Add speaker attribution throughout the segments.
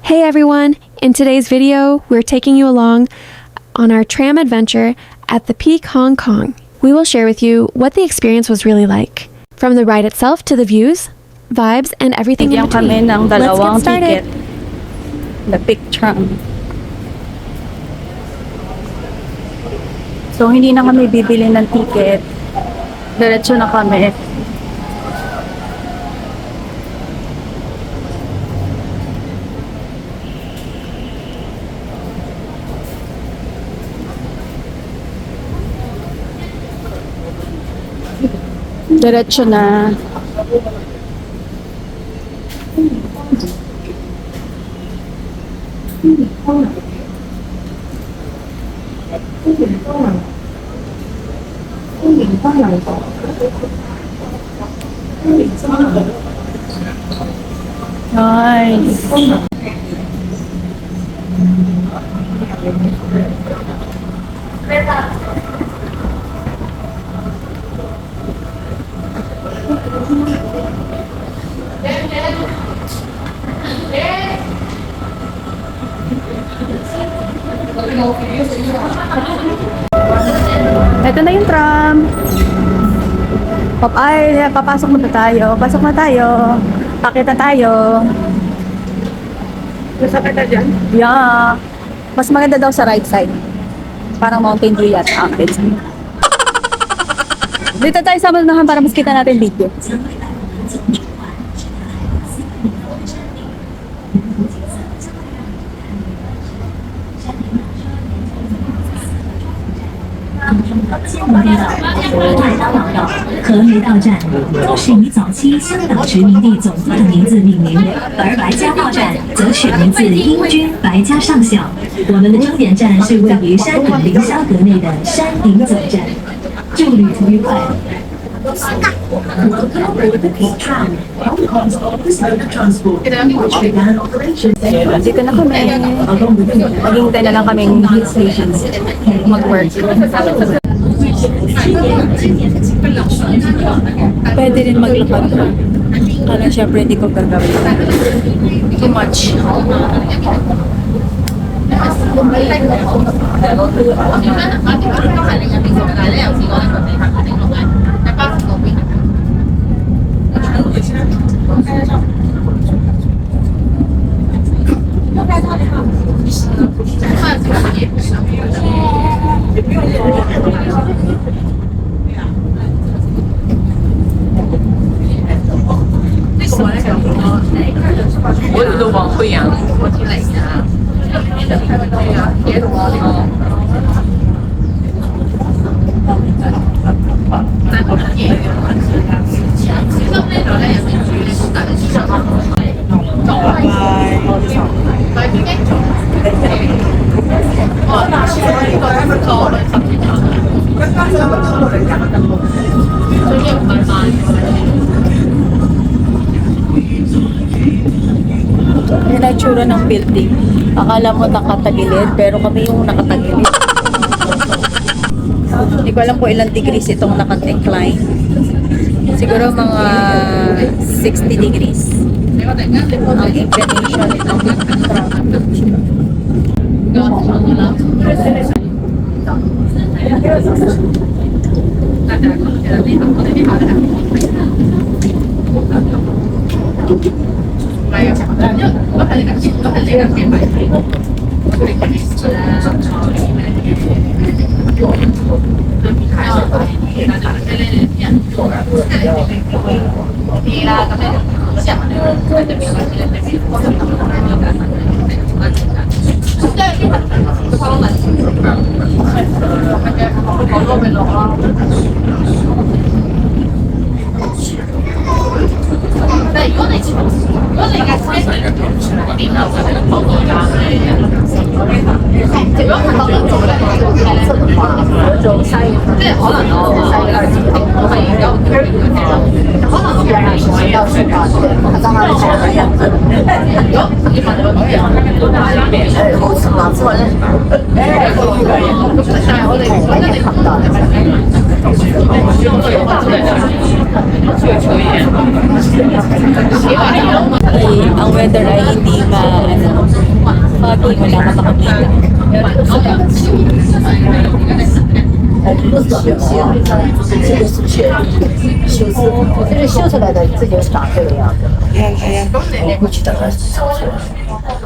Speaker 1: Hey everyone! In today's video, we're taking you along on our tram adventure at the Peak Hong Kong. We will share with you what the experience was really like. From the ride itself to the views, vibes, and everything in between.
Speaker 2: Kami ng
Speaker 1: Let's
Speaker 2: dalawang
Speaker 1: get started!
Speaker 2: ticket. The Peak Tram. So, hindi na kami bibili ng ticket. Diretso na kami. Diretso na. Nice. Ito na yung tram. Papasok na tayo. Pasok na tayo. Akit na tayo. Masakit na dyan? Yeah. Mas maganda daw sa right side. Parang Mountain View yan. Akit. Dito tayo sa manunahan para mas kita natin video.
Speaker 3: 和梅道站都是以早期香港殖民地总督的名字命名，而白家茂站则取名自英军白家上校。我们的终点站是位于山顶凌霄阁内的山顶总站。祝旅途愉快。
Speaker 2: Dito na kami. Maghihintay na lang kaming mag-work. Pwede rin maglakad. Kala syempre hindi ko gagawin. Too much. Yan ang tsura ng building. Akala mo nakatagilid, pero kami yung nakatagilid. Hindi ko alam po ilang degrees itong nakadecline. Siguro mga 60 degrees. Ang inclination itong ang weather ay hindi hindi mo lang makakita.
Speaker 4: 这个绣出来的字就是长这个样子。我估计大概是长出来。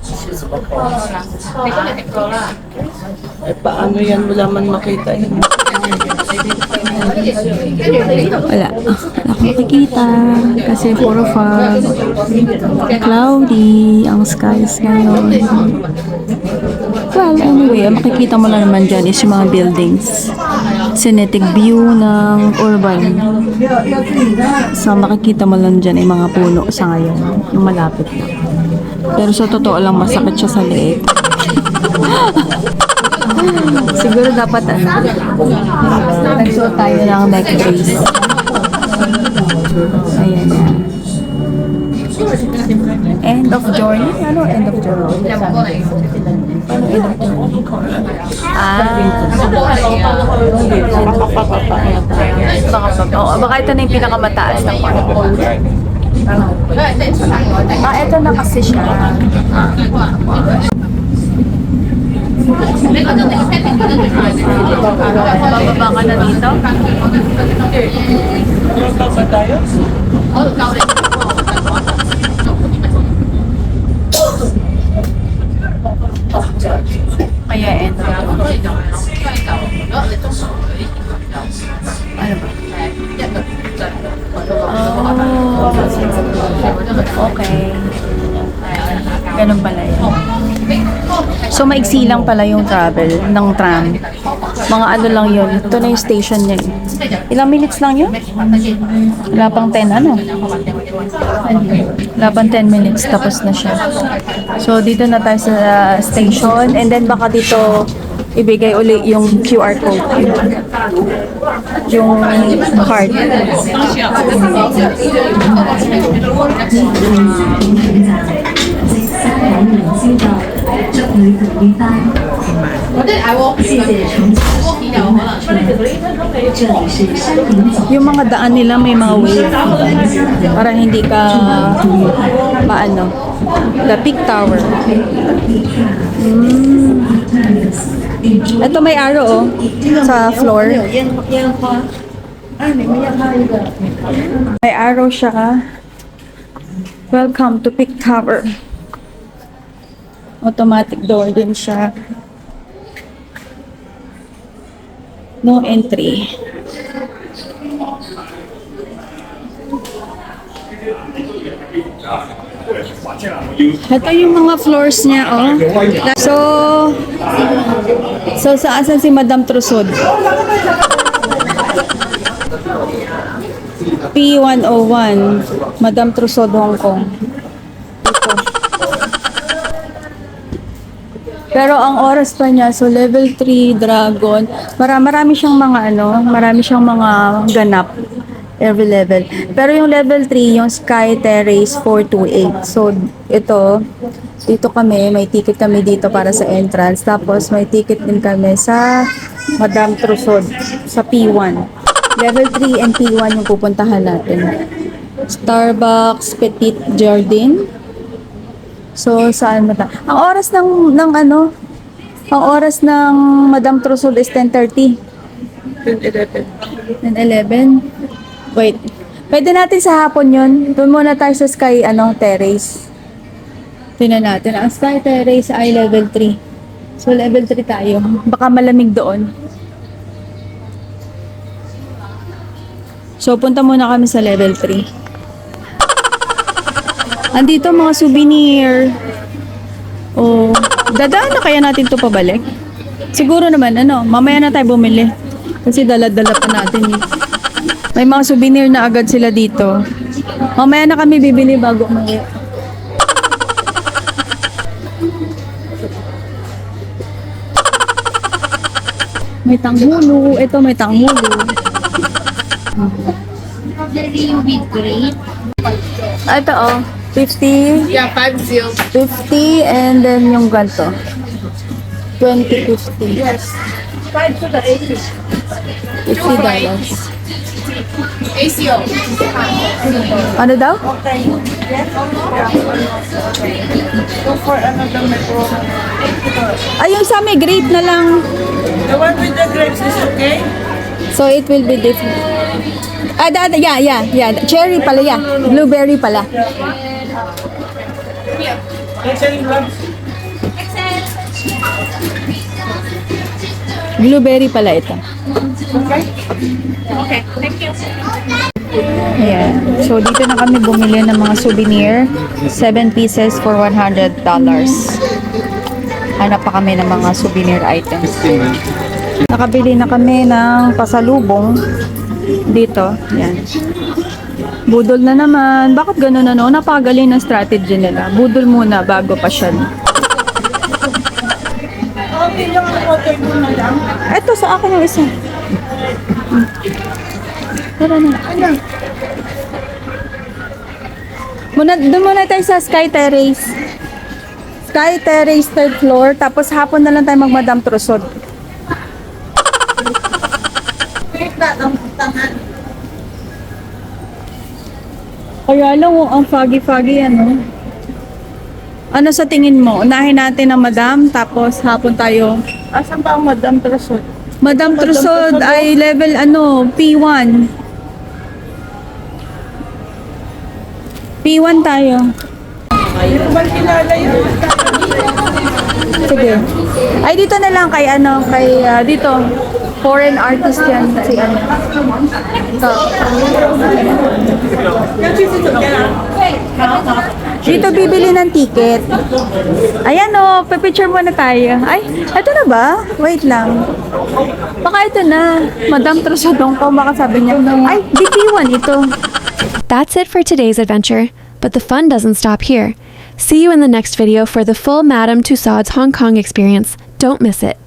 Speaker 4: 是怎么搞？
Speaker 5: Eh, paano yan? Wala man makita yun.
Speaker 2: Wala. Nakikita. Kasi puro fog. Cloudy ang skies ngayon. Well, anyway, ang makikita mo lang naman dyan is yung mga buildings. Scenic view ng urban. So, makikita mo lang dyan ay mga puno sa ngayon. Yung malapit na. Pero sa totoo lang, masakit siya sa leeg. Siguro dapat nagsuot tayo ng neck brace. Ayan na. End of journey? Ano end of journey? Oo, baka ito na yung pinakamataas na part. Ito na kasi siya. Bababa ka na dito? Kaya ito. Ano ba? Okay. Ganun pala yun. So, maiksi lang pala yung travel ng tram. Mga ano lang yun. Ito na yung station niya. Ilang minutes lang yun? Wala pang 10 ano? Wala pang 10 minutes. Tapos na siya. So, dito na tayo sa station. And then, baka dito ibigay uli yung QR code. Yung card.
Speaker 3: 终于可一班。谢谢重启这里是山顶总。
Speaker 2: Yung mga daan nila may mga wave. Para hindi ka maano. The Peak Tower. Ito may arrow oh. Sa floor. May arrow siya. Welcome to Peak Tower. Automatic door din siya. No entry. Ito yung mga floors niya, oh. So saan si Madame Trusod? P101, Madame Trusod, Hong Kong. Pero ang oras pa niya, so level 3 Dragon, marami siyang mga marami siyang mga ganap every level. Pero yung level 3, yung Sky Terrace 428. So ito, dito kami, may ticket kami dito para sa entrance. Tapos may ticket din kami sa Madame Trusod sa P1. Level 3 and P1 yung pupuntahan natin. Starbucks, Petit Jardin. So, saan ba? Ang oras ng ang oras ng Madame Trusod is 10:30. 10:11. Wait. Pwede natin sa hapon yun. Doon muna tayo sa Sky, Terrace. Tingnan natin. Ang Sky Terrace ay level 3. So, level 3 tayo. Baka malamig doon. So, punta muna kami sa level 3. Andito mga souvenir. Oh, dadaan na kaya natin to pabalik? Siguro naman, mamaya na tayo bumili. Kasi dala-dala pa natin. May mga souvenir na agad sila dito. Mamaya na kami bibili bago umuwi. May tanghulo. Ito may tanghulo. Ito oh. 50.
Speaker 5: Yeah, 50.
Speaker 2: 50 and then yung ganito. 20, 50.
Speaker 5: Yes. ACO.
Speaker 2: Ano daw? Ay, yung sa may grape na lang.
Speaker 5: The one with the grapes is okay?
Speaker 2: So it will be different. Yeah. Cherry pala, yeah. Blueberry pala. Blueberry pala ito.
Speaker 5: Okay, thank you.
Speaker 2: Yeah. So dito na kami bumili ng mga souvenir. 7 pieces for $100. Hanap pa kami ng mga souvenir items. Nakabili na kami ng pasalubong dito. Yan. Budol na naman. Bakit ganun ano? Napakagaling ng strategy nila. Budol muna bago pa siya. Ito sa akin yung isa. Tara na. Doon muna tayo sa Sky Terrace. Sky Terrace, 3rd floor. Tapos hapon na lang tayo mag-Madam Trusod. Kaya lang, ang foggy-foggy ano. Ano sa tingin mo? Unahin natin ang Madam, tapos hapon tayo.
Speaker 5: Asan ba ang Madam Trusod?
Speaker 2: Madam Trusod ay level P1. P1 tayo.
Speaker 5: Hindi ko ba kilala yun?
Speaker 2: Sige. Ay, dito na lang kay dito. Foreign artist yan. Si Ito. Dito bibili ng ticket. Ayan o, pipicture muna tayo. Ay, ito na ba? Wait lang. Baka ito na. Madam Trusodong ko, baka sabi niya. Ay, DP1 ito.
Speaker 1: That's it for today's adventure, but the fun doesn't stop here. See you in the next video for the full Madame Tussauds Hong Kong experience. Don't miss it.